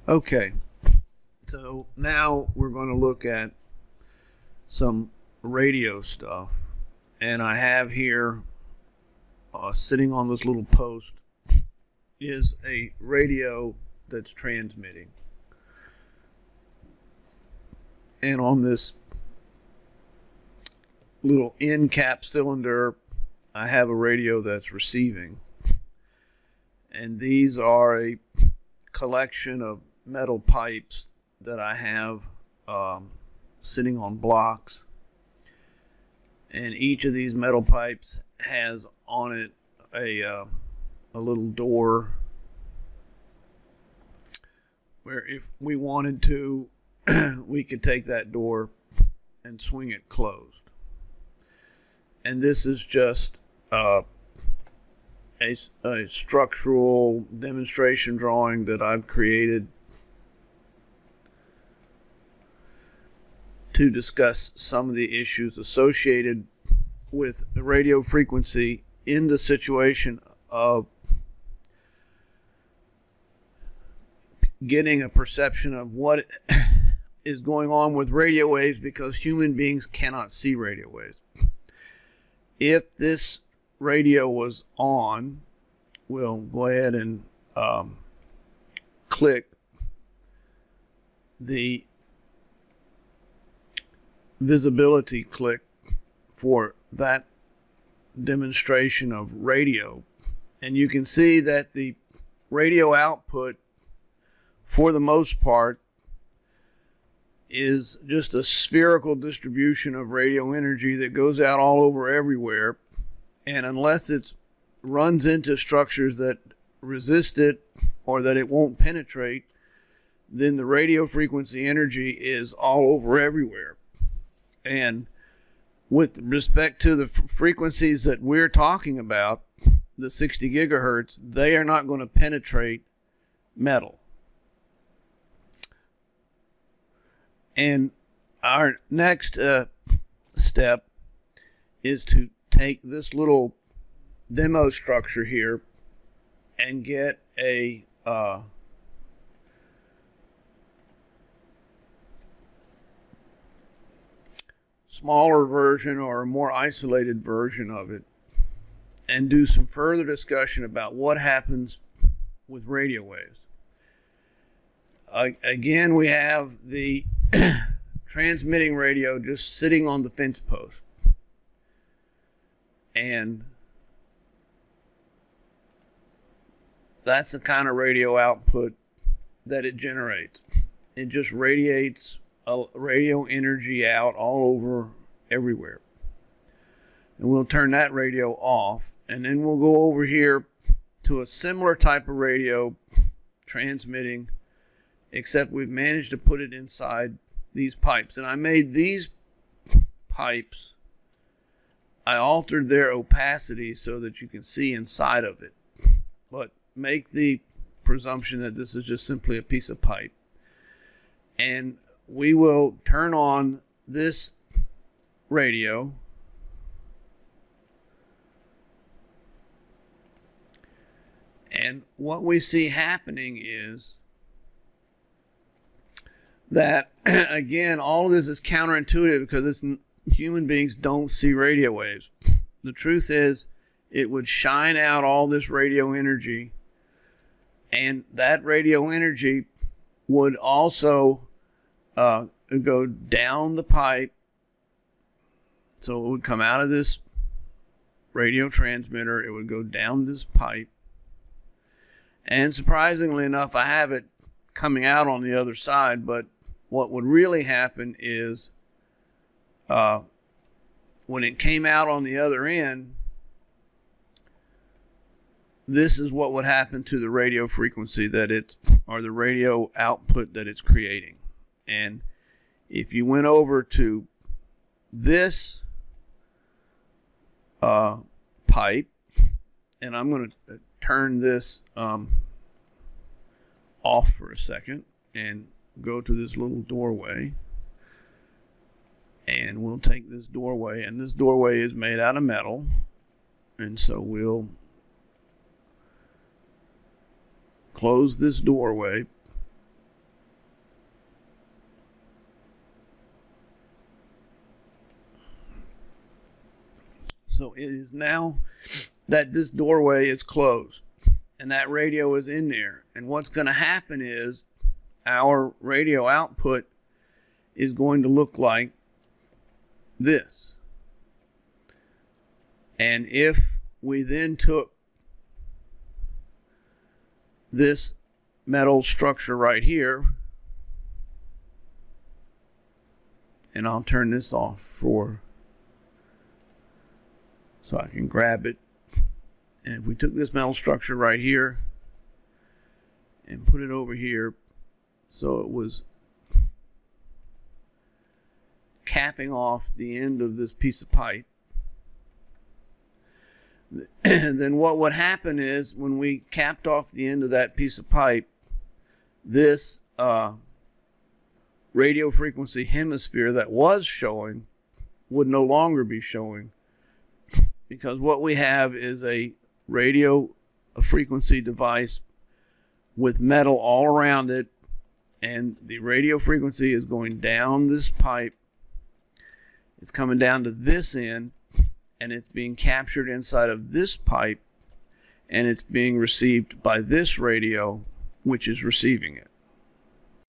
Okay, so now we're going to look at some radio stuff. And I have here, sitting on this little post, is a radio that's transmitting. And on this little end cap cylinder, I have a radio that's receiving. And these are a collection of metal pipes that I have sitting on blocks. And each of these metal pipes has on it a little door where if we wanted to, we could take that door and swing it closed. And this is just a structural demonstration drawing that I've created to discuss some of the issues associated with the radio frequency in the situation of getting a perception of what is going on with radio waves, because human beings cannot see radio waves. If this radio was on, we'll go ahead and click the visibility click for that demonstration of radio, and you can see that the radio output for the most part is just a spherical distribution of radio energy that goes out all over everywhere. And unless it runs into structures that resist it or that it won't penetrate, then the radio frequency energy is all over everywhere. And with respect to the frequencies that we're talking about, the 60 gigahertz, they are not going to penetrate metal. And our next step is to take this little demo structure here and get a smaller version or a more isolated version of it, and do some further discussion about what happens with radio waves. Again, we have the transmitting radio just sitting on the fence post. And that's the kind of radio output that it generates. It just radiates radio energy out all over everywhere. And we'll turn that radio off, and then we'll go over here to a similar type of radio transmitting, except we've managed to put it inside these pipes. And I made these pipes, I altered their opacity so that you can see inside of it, but make the presumption that this is just simply a piece of pipe. And we will turn on this radio, and what we see happening is that, again, all of this is counterintuitive because human beings don't see radio waves. The truth is, it would shine out all this radio energy, and that radio energy would also go down the pipe. So it would come out of this radio transmitter, it would go down this pipe, and surprisingly enough, I have it coming out on the other side. But what would really happen is when it came out on the other end, this is what would happen to the radio frequency that it's, or the radio output that it's creating. And if you went over to this pipe, and I'm going to turn this off for a second and go to this little doorway, and we'll take this doorway, and this doorway is made out of metal, and so we'll close this doorway, So it is now that this doorway is closed and that radio is in there. And what's going to happen is our radio output is going to look like this. And if we then took this metal structure right here, and I'll turn this off so I can grab it. And if we took this metal structure right here and put it over here, so it was capping off the end of this piece of pipe, then what would happen is when we capped off the end of that piece of pipe, this radio frequency hemisphere that was showing would no longer be showing, because what we have is a radio frequency device with metal all around it, and the radio frequency is going down this pipe. It's coming down to this end, and it's being captured inside of this pipe, and it's being received by this radio, which is receiving it.